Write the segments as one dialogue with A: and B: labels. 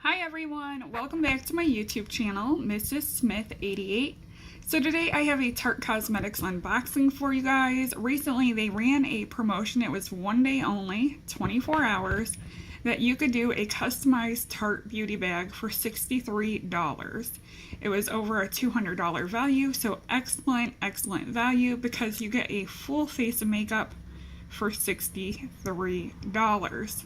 A: Hi everyone, welcome back to my YouTube channel, Mrs. Smith 88. So today I have a Tarte Cosmetics unboxing for you guys. Recently they ran a promotion, it was one day only, 24 hours, that you could do a customized Tarte beauty bag for $63. It was over a $200 value, so excellent value because you get a full face of makeup for $63.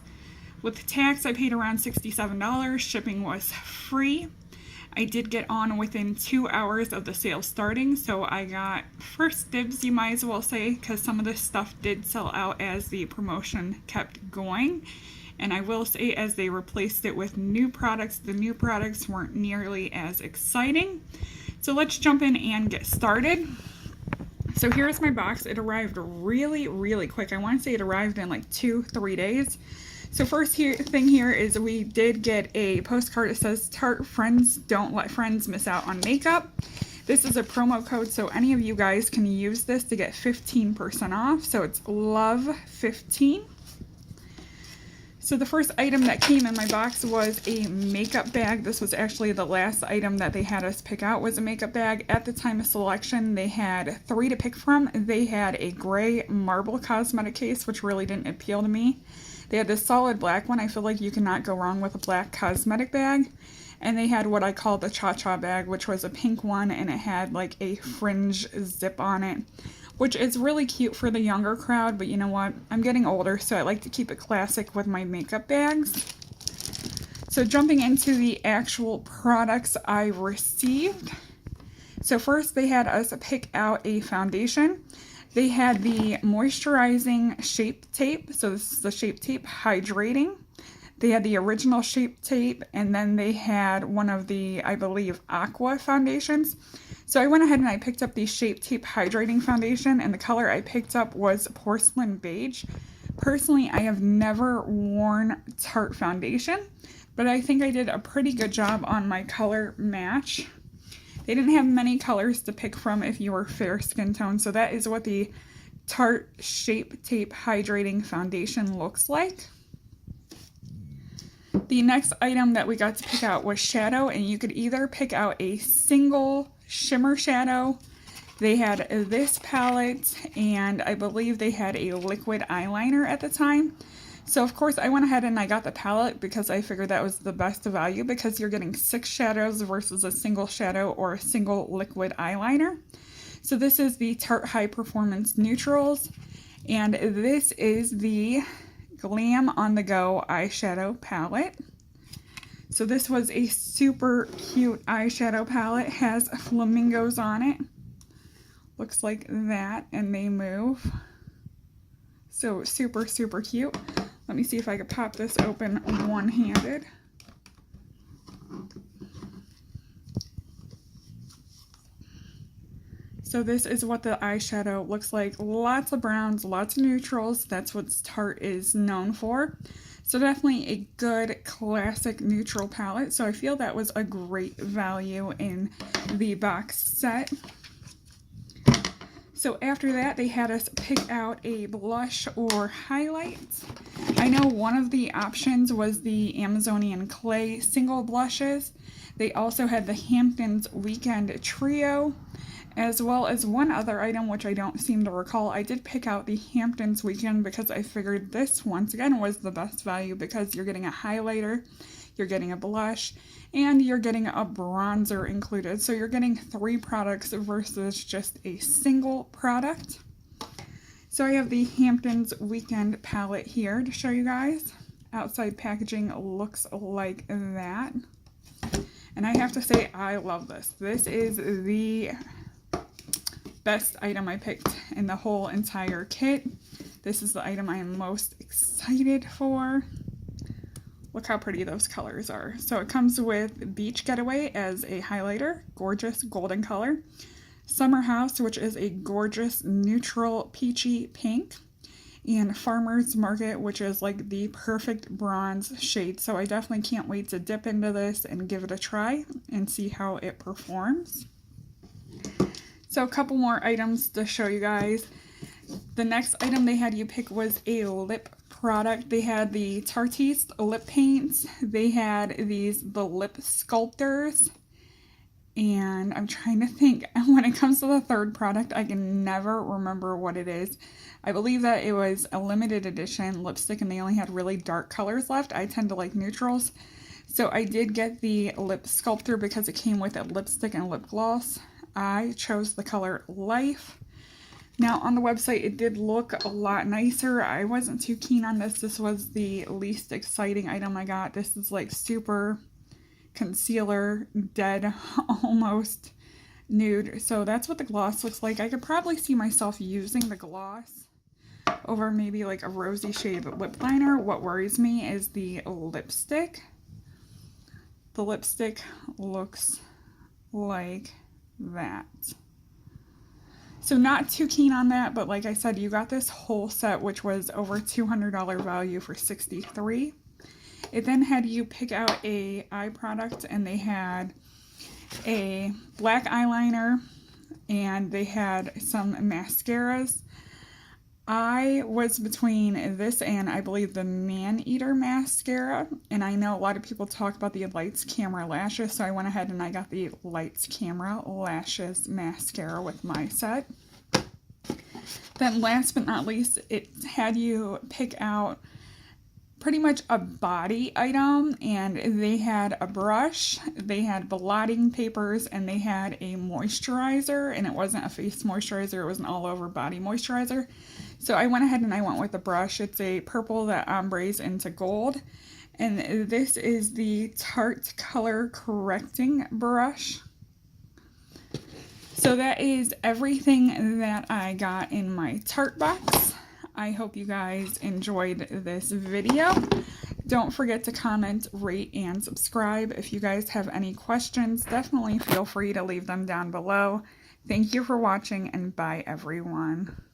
A: With tax, I paid around $67. Shipping was free. I did get on within 2 hours of the sale starting, so I got first dibs, you might as well say, because some of this stuff did sell out as the promotion kept going. And I will say, as they replaced it with new products, the new products weren't nearly as exciting. So let's jump in and get started. So here's my box. It arrived really quick. I want to say it arrived in like 2-3 days. So first thing here is we did get a postcard. It says Tarte Friends Don't Let Friends Miss Out on Makeup. This is a promo code, so any of you guys can use this to get 15% off. So it's LOVE15. So the first item that came in my box was a makeup bag. This was actually the last item that they had us pick out, was a makeup bag. At the time of selection, they had 3 to pick from. They had a gray marble cosmetic case, which really didn't appeal to me. They had this solid black one. I feel like you cannot go wrong with a black cosmetic bag. And they had what I call the Cha-Cha bag, which was a pink one, and it had like a fringe zip on it, which is really cute for the younger crowd, but you know what? I'm getting older, so I like to keep it classic with my makeup bags. So jumping into the actual products I received. So first they had us pick out a foundation. They had the moisturizing Shape Tape. So this is the Shape Tape Hydrating. They had the original Shape Tape, and then they had one of the, I believe, Aqua foundations. So I went ahead and I picked up the Shape Tape Hydrating Foundation, and the color I picked up was Porcelain Beige. Personally, I have never worn Tarte foundation, but I think I did a pretty good job on my color match. They didn't have many colors to pick from if you were fair skin tone, so that is what the Tarte Shape Tape Hydrating Foundation looks like. The next item that we got to pick out was shadow, and you could either pick out a single shimmer shadow. They had this palette, and I believe they had a liquid eyeliner at the time. So of course I went ahead and I got the palette because I figured that was the best value, because you're getting 6 shadows versus a single shadow or a single liquid eyeliner. So this is the Tarte High Performance Neutrals, and this is the Glam on the Go eyeshadow palette. So this was a super cute eyeshadow palette. It has flamingos on it. Looks like that, and they move. So super cute. Let me see if I could pop this open one-handed. So this is what the eyeshadow looks like. Lots of browns, lots of neutrals. That's what Tarte is known for. So definitely a good classic neutral palette. So I feel that was a great value in the box set. So after that, they had us pick out a blush or highlight. I know one of the options was the Amazonian Clay single blushes. They also had the Hamptons Weekend Trio, as well as one other item which I don't seem to recall. I did pick out the Hamptons Weekend because I figured this once again was the best value, because you're getting a highlighter, you're getting a blush, and you're getting a bronzer included. So you're getting 3 products versus just a single product. So I have the Hamptons Weekend palette here to show you guys. Outside packaging looks like that. And I have to say, I love this. This is the best item I picked in the whole entire kit. This is the item I am most excited for. Look how pretty those colors are. So it comes with Beach Getaway as a highlighter, gorgeous golden color. Summer House, which is a gorgeous neutral peachy pink. And Farmer's Market, which is like the perfect bronze shade. So I definitely can't wait to dip into this and give it a try and see how it performs. So a couple more items to show you guys. The next item they had you pick was a lip product. They had the Tarte lip paints. They had the lip sculptors. And I'm trying to think, when it comes to the third product, I can never remember what it is. I believe that it was a limited edition lipstick and they only had really dark colors left. I tend to like neutrals. So I did get the lip sculptor because it came with a lipstick and lip gloss. I chose the color Life. Now on the website it did look a lot nicer. I wasn't too keen on this. This was the least exciting item I got. This is like super concealer, dead, almost nude. So that's what the gloss looks like. I could probably see myself using the gloss over maybe like a rosy shade lip liner. What worries me is the lipstick. The lipstick looks like that. So not too keen on that, but like I said, you got this whole set, which was over $200 value for $63. It then had you pick out a eye product, and they had a black eyeliner and they had some mascaras. I was between this and I believe the Man Eater mascara, and I know a lot of people talk about the Lights Camera lashes, so I went ahead and I got the Lights Camera lashes mascara with my set. Then last but not least, it had you pick out pretty much a body item, and they had a brush, they had blotting papers, and they had a moisturizer, and it wasn't a face moisturizer, it was an all over body moisturizer. So I went ahead and I went with the brush. It's a purple that ombres into gold, and this is the Tarte color correcting brush. So that is everything that I got in my Tarte box. I hope you guys enjoyed this video. Don't forget to comment, rate, and subscribe. If you guys have any questions, definitely feel free to leave them down below. Thank you for watching, and bye everyone.